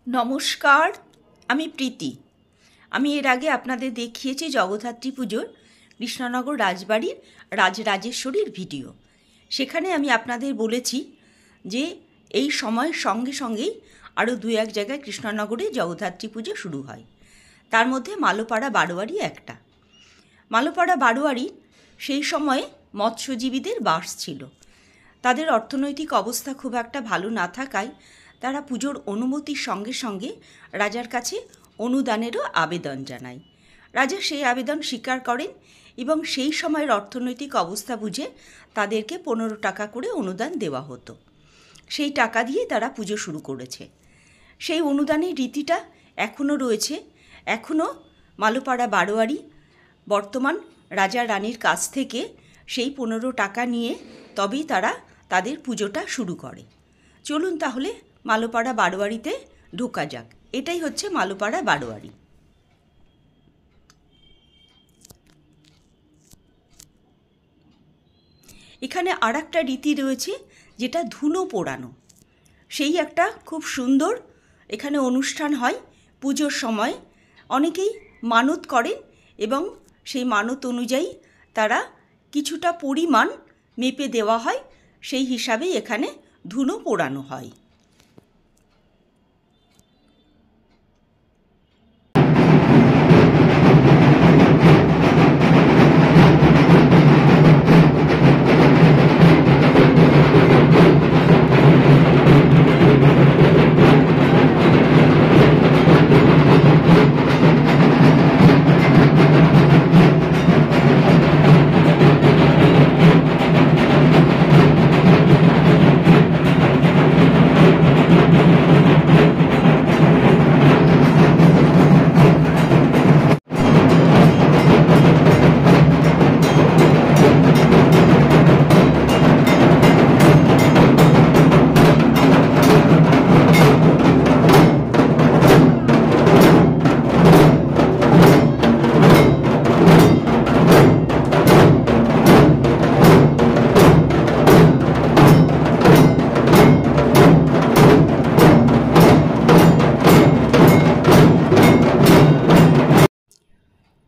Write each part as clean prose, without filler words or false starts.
নমস্কার, আমি প্রীতি। আমি এর আগে আপনাদের দেখিয়েছি জগদ্ধাত্রী পুজোর কৃষ্ণনগর রাজবাড়ির রাজরাজেশ্বরীর ভিডিও। সেখানে আমি আপনাদের বলেছি যে এই সময়ের সঙ্গে সঙ্গেই আরও দু এক জায়গায় কৃষ্ণনগরে জগদ্ধাত্রী পুজো শুরু হয়। তার মধ্যে মালোপাড়া বারোয়ারি একটা। মালোপাড়া বারোয়ারি সেই সময়ে মৎস্যজীবীদের বাস ছিল। তাদের অর্থনৈতিক অবস্থা খুব একটা ভালো না থাকায় তারা পুজোর অনুমতির সঙ্গে সঙ্গে রাজার কাছে অনুদানেরও আবেদন জানায়। রাজা সেই আবেদন স্বীকার করেন এবং সেই সময়ের অর্থনৈতিক অবস্থা বুঝে তাদেরকে 15 টাকা করে অনুদান দেওয়া হতো। সেই টাকা দিয়ে তারা পুজো শুরু করেছে। সেই অনুদানের রীতিটা এখনও রয়েছে। এখনও মালোপাড়া বারোয়ারি বর্তমান রাজা রানীর কাছ থেকে সেই 15 টাকা নিয়ে তবেই তারা তাদের পুজোটা শুরু করে। চলুন তাহলে মালোপাড়া বারোয়ারিতে ঢোকা যাক। এটাই হচ্ছে মালোপাড়া বারোয়ারি। এখানে আর একটা রীতি রয়েছে, যেটা ধুনো পোড়ানো। সেই একটা খুব সুন্দর এখানে অনুষ্ঠান হয় পুজোর সময়। অনেকেই মানত করেন এবং সেই মানত অনুযায়ী তারা কিছুটা পরিমাণ মেপে দেওয়া হয়, সেই হিসাবেই এখানে ধুনো পোড়ানো হয়।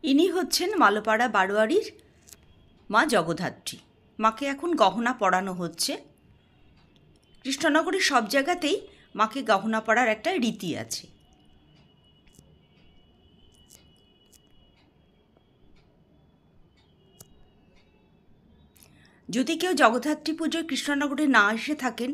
ইনি হচ্ছেন মালোপাড়া বারোয়ারির মা জগদ্ধাত্রী। মাকে এখন গহনা পরানো হচ্ছে। কৃষ্ণনগরের সব জায়গাতেই মাকে গহনা পরার একটা রীতি আছে। যদি কেউ জগদ্ধাত্রী পুজোয় কৃষ্ণনগরে না এসে থাকেন,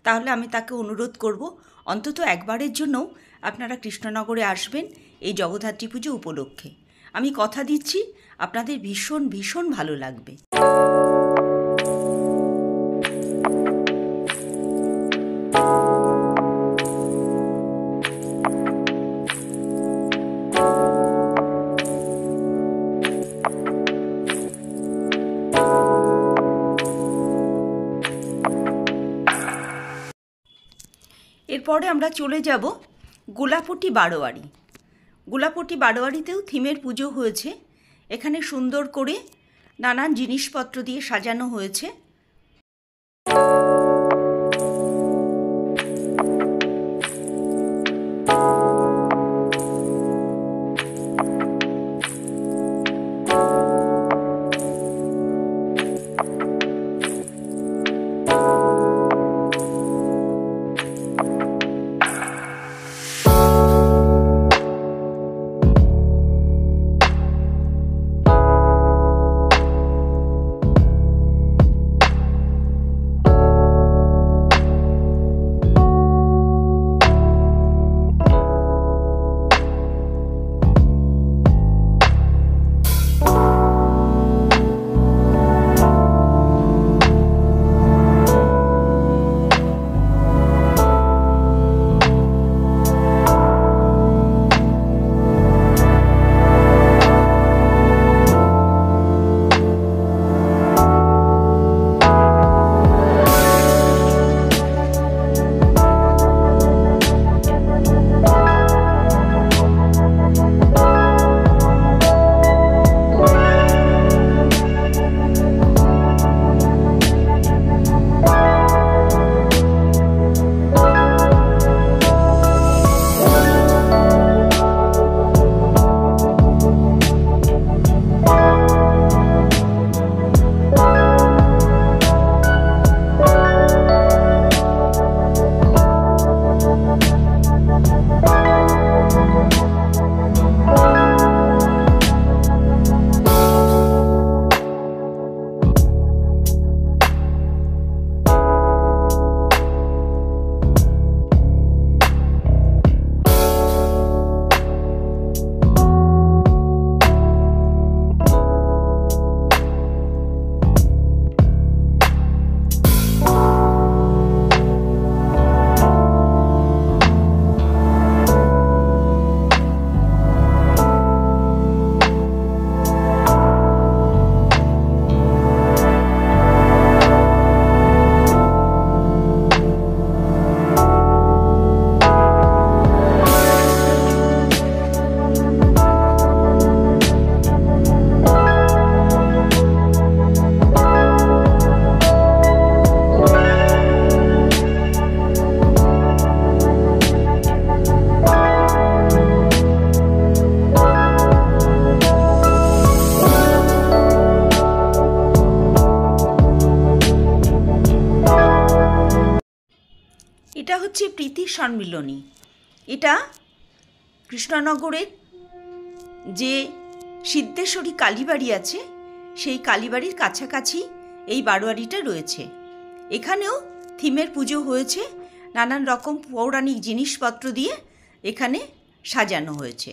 তাহলে আমি তাকে অনুরোধ করব অন্তত একবারের জন্যও আপনারা কৃষ্ণনগরে আসবেন এই জগদ্ধাত্রী পুজো উপলক্ষে। আমি কথা দিচ্ছি আপনাদের ভীষণ ভীষণ ভালো লাগবে। এরপরে আমরা চলে যাব গোলাপটি বারোয়ারি। গোলাপটি বারোয়ারিতেও থিমের পুজো হয়েছে। এখানে সুন্দর করে নানান জিনিসপত্র দিয়ে সাজানো হয়েছে। সম্মিলনী। এটা কৃষ্ণনগরের যে সিদ্ধেশ্বরী কালীবাড়ি আছে সেই কালীবাড়ির কাছাকাছি এই বারোয়ারিটা রয়েছে। এখানেও থিমের পুজো হয়েছে, নানান রকম পৌরাণিক জিনিসপত্র দিয়ে এখানে সাজানো হয়েছে।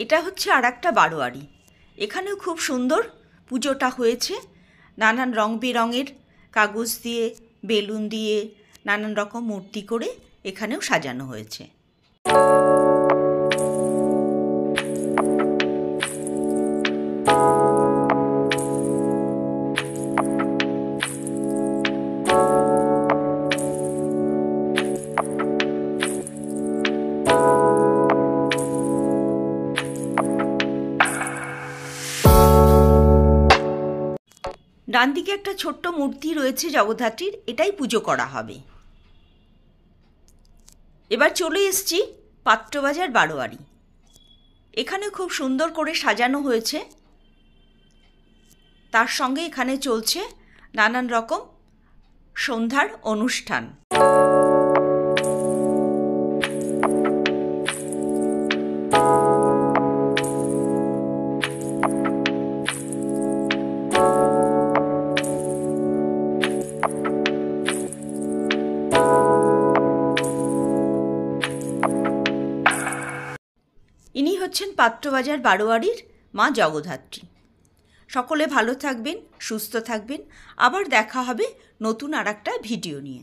এটা হচ্ছে আর একটা বারোয়ারি। এখানেও খুব সুন্দর পুজোটা হয়েছে। নানান রং বেরঙের কাগজ দিয়ে, বেলুন দিয়ে, নানান রকম মূর্তি করে এখানেও সাজানো হয়েছে। ডান দিকে একটা ছোট্ট মূর্তি রয়েছে জগদ্ধাত্রীর, এটাই পুজো করা হবে। এবার চলে এসেছি পাত্রবাজার বারোয়ারি। এখানে খুব সুন্দর করে সাজানো হয়েছে, তার সঙ্গে এখানে চলছে নানান রকম সন্ধ্যার অনুষ্ঠান। ইনি হচ্ছেন পাত্রবাজার বারোয়ারির মা জগদ্ধাত্রী। সকলে ভালো থাকবেন, সুস্থ থাকবেন। আবার দেখা হবে নতুন আর একটা ভিডিও নিয়ে।